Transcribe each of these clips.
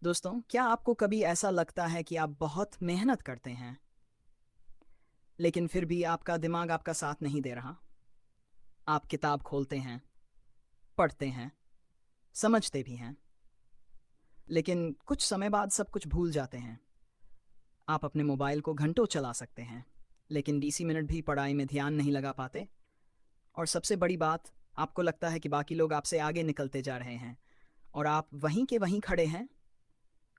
दोस्तों, क्या आपको कभी ऐसा लगता है कि आप बहुत मेहनत करते हैं, लेकिन फिर भी आपका दिमाग आपका साथ नहीं दे रहा? आप किताब खोलते हैं, पढ़ते हैं, समझते भी हैं, लेकिन कुछ समय बाद सब कुछ भूल जाते हैं। आप अपने मोबाइल को घंटों चला सकते हैं, लेकिन 20 मिनट भी पढ़ाई में ध्यान नहीं लगा पाते। और सबसे बड़ी बात, आपको लगता है कि बाकी लोग आपसे आगे निकलते जा रहे हैं और आप वहीं के वहीं खड़े हैं।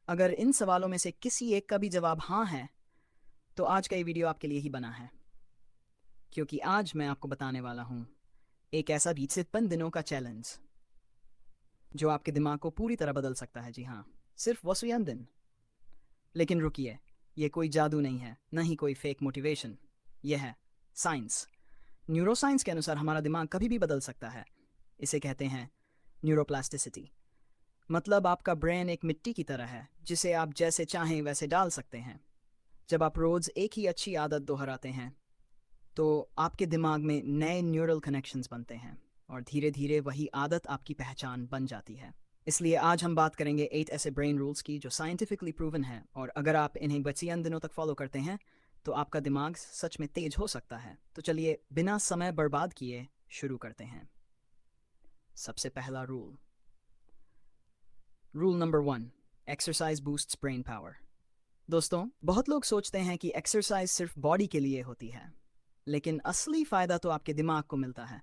अगर इन सवालों में से किसी एक का भी जवाब हाँ है, तो आज का ये वीडियो आपके लिए ही बना है, क्योंकि आज मैं आपको बताने वाला हूँ एक ऐसा 20 दिनों का चैलेंज जो आपके दिमाग को पूरी तरह बदल सकता है। जी हाँ, सिर्फ 21 दिन। लेकिन रुकिए, ये कोई जादू नहीं है, न ही कोई फेक मोटिवेशन। यह है साइंस। न्यूरोसाइंस के अनुसार हमारा दिमाग कभी भी बदल सकता है। इसे कहते हैं न्यूरोप्लास्टिसिटी। मतलब आपका ब्रेन एक मिट्टी की तरह है जिसे आप जैसे चाहें वैसे डाल सकते हैं। जब आप रोज एक ही अच्छी आदत दोहराते हैं, तो आपके दिमाग में नए न्यूरल कनेक्शंस बनते हैं और धीरे धीरे वही आदत आपकी पहचान बन जाती है। इसलिए आज हम बात करेंगे 8 ऐसे ब्रेन रूल्स की जो साइंटिफिकली प्रूवन है, और अगर आप इन्हें 21 दिनों तक फॉलो करते हैं तो आपका दिमाग सच में तेज हो सकता है। तो चलिए बिना समय बर्बाद किए शुरू करते हैं। सबसे पहला rule, rule number 1, exercise boosts brain power. दोस्तों, बहुत लोग सोचते हैं कि एक्सरसाइज सिर्फ बॉडी के लिए होती है, लेकिन असली फ़ायदा तो आपके दिमाग को मिलता है।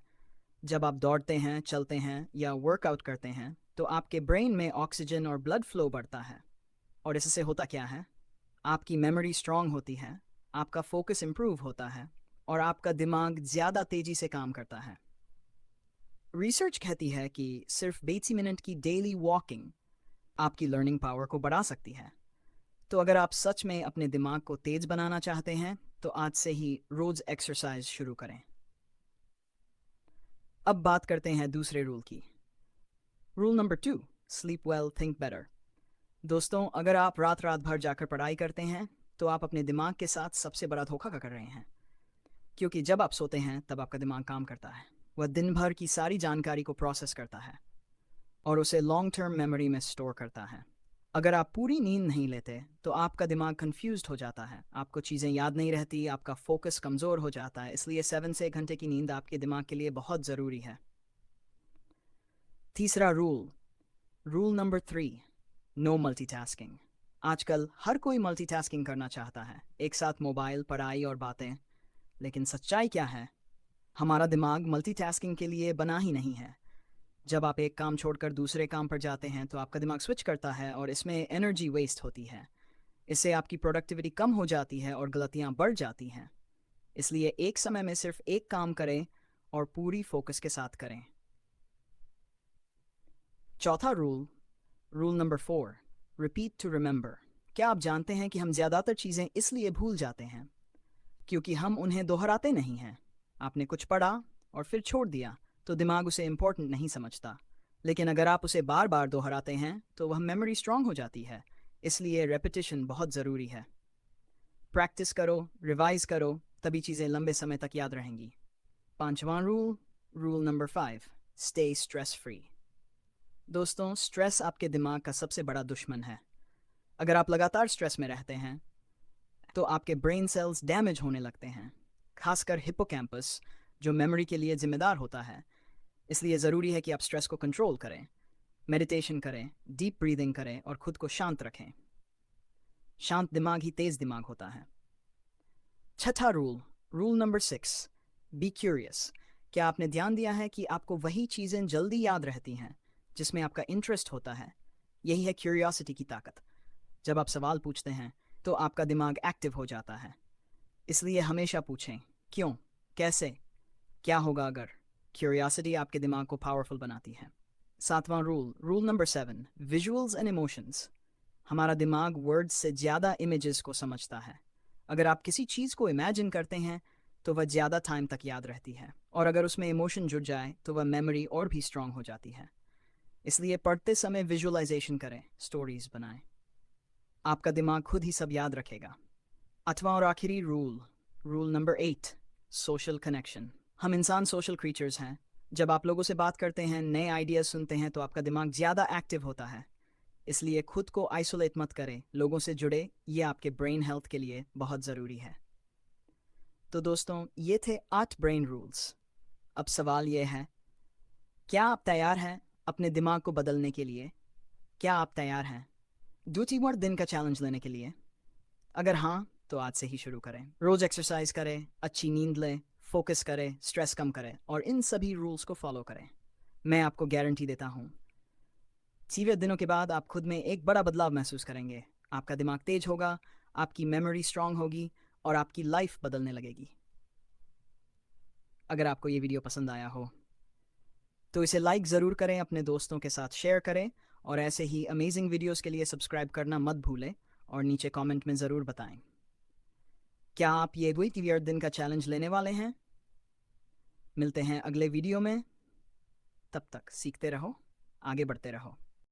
जब आप दौड़ते हैं, चलते हैं या वर्कआउट करते हैं, तो आपके ब्रेन में ऑक्सीजन और ब्लड फ्लो बढ़ता है। और इससे होता क्या है? आपकी मेमोरी स्ट्रांग होती है, आपका फोकस इम्प्रूव होता है और आपका दिमाग ज़्यादा तेज़ी से काम करता है। रिसर्च कहती है कि सिर्फ 20 मिनट की डेली वॉकिंग आपकी लर्निंग पावर को बढ़ा सकती है। तो अगर आप सच में अपने दिमाग को तेज बनाना चाहते हैं, तो आज से ही रोज एक्सरसाइज शुरू करें। अब बात करते हैं दूसरे रूल की। Rule number 2, sleep well think better. दोस्तों, अगर आप रात रात भर जाकर पढ़ाई करते हैं, तो आप अपने दिमाग के साथ सबसे बड़ा धोखा कर रहे हैं। क्योंकि जब आप सोते हैं तब आपका दिमाग काम करता है। वह दिन भर की सारी जानकारी को प्रोसेस करता है और उसे लॉन्ग टर्म मेमोरी में स्टोर करता है। अगर आप पूरी नींद नहीं लेते, तो आपका दिमाग कंफ्यूज्ड हो जाता है, आपको चीज़ें याद नहीं रहती, आपका फोकस कमज़ोर हो जाता है। इसलिए 7 से 8 घंटे की नींद आपके दिमाग के लिए बहुत ज़रूरी है। तीसरा rule, rule number 3, no multitasking. आजकल हर कोई मल्टीटास्किंग करना चाहता है, एक साथ मोबाइल, पढ़ाई और बातें। लेकिन सच्चाई क्या है? हमारा दिमाग मल्टीटास्किंग के लिए बना ही नहीं है। जब आप एक काम छोड़कर दूसरे काम पर जाते हैं, तो आपका दिमाग स्विच करता है और इसमें एनर्जी वेस्ट होती है। इससे आपकी प्रोडक्टिविटी कम हो जाती है और गलतियां बढ़ जाती हैं। इसलिए एक समय में सिर्फ एक काम करें और पूरी फोकस के साथ करें। चौथा rule, rule number 4, repeat to remember. क्या आप जानते हैं कि हम ज़्यादातर चीज़ें इसलिए भूल जाते हैं क्योंकि हम उन्हें दोहराते नहीं हैं? आपने कुछ पढ़ा और फिर छोड़ दिया, तो दिमाग उसे इम्पोर्टेंट नहीं समझता। लेकिन अगर आप उसे बार बार दोहराते हैं, तो वह मेमोरी स्ट्रांग हो जाती है। इसलिए रेपिटेशन बहुत ज़रूरी है। प्रैक्टिस करो, रिवाइज करो, तभी चीज़ें लंबे समय तक याद रहेंगी। पांचवा rule, rule number 5, stay stress free. दोस्तों, स्ट्रेस आपके दिमाग का सबसे बड़ा दुश्मन है। अगर आप लगातार स्ट्रेस में रहते हैं, तो आपके ब्रेन सेल्स डैमेज होने लगते हैं, खासकर हिप्पोकैम्पस, जो मेमोरी के लिए जिम्मेदार होता है। इसलिए ज़रूरी है कि आप स्ट्रेस को कंट्रोल करें, मेडिटेशन करें, डीप ब्रीदिंग करें और खुद को शांत रखें। शांत दिमाग ही तेज दिमाग होता है। छठा rule, rule number 6, be curious. क्या आपने ध्यान दिया है कि आपको वही चीज़ें जल्दी याद रहती हैं जिसमें आपका इंटरेस्ट होता है? यही है क्यूरियोसिटी की ताकत। जब आप सवाल पूछते हैं, तो आपका दिमाग एक्टिव हो जाता है। इसलिए हमेशा पूछें, क्यों, कैसे, क्या होगा अगर। क्यूरियोसिटी आपके दिमाग को पावरफुल बनाती है। सातवां rule, rule number 7, visuals and emotions. हमारा दिमाग वर्ड्स से ज़्यादा इमेजेस को समझता है। अगर आप किसी चीज़ को इमेजिन करते हैं, तो वह ज़्यादा टाइम तक याद रहती है, और अगर उसमें इमोशन जुड़ जाए, तो वह मेमोरी और भी स्ट्रांग हो जाती है। इसलिए पढ़ते समय विजुअलाइजेशन करें, स्टोरीज बनाएं। आपका दिमाग खुद ही सब याद रखेगा। आठवां और आखिरी rule, rule number 8, social connection. हम इंसान सोशल क्रीचर्स हैं। जब आप लोगों से बात करते हैं, नए आइडियाज़ सुनते हैं, तो आपका दिमाग ज़्यादा एक्टिव होता है। इसलिए खुद को आइसोलेट मत करें, लोगों से जुड़े, ये आपके ब्रेन हेल्थ के लिए बहुत ज़रूरी है। तो दोस्तों, ये थे 8 ब्रेन रूल्स। अब सवाल ये है, क्या आप तैयार हैं अपने दिमाग को बदलने के लिए? क्या आप तैयार हैं 2 दिन का चैलेंज लेने के लिए? अगर हाँ, तो आज से ही शुरू करें। रोज एक्सरसाइज करें, अच्छी नींद लें, फोकस करें, स्ट्रेस कम करें और इन सभी रूल्स को फॉलो करें। मैं आपको गारंटी देता हूँ, 6 दिनों के बाद आप खुद में एक बड़ा बदलाव महसूस करेंगे। आपका दिमाग तेज होगा, आपकी मेमोरी स्ट्रांग होगी और आपकी लाइफ बदलने लगेगी। अगर आपको ये वीडियो पसंद आया हो तो इसे लाइक ज़रूर करें, अपने दोस्तों के साथ शेयर करें और ऐसे ही अमेजिंग वीडियोस के लिए सब्सक्राइब करना मत भूलें और नीचे कमेंट में ज़रूर बताएं, क्या आप ये 2 दिन का चैलेंज लेने वाले हैं? मिलते हैं अगले वीडियो में। तब तक सीखते रहो, आगे बढ़ते रहो।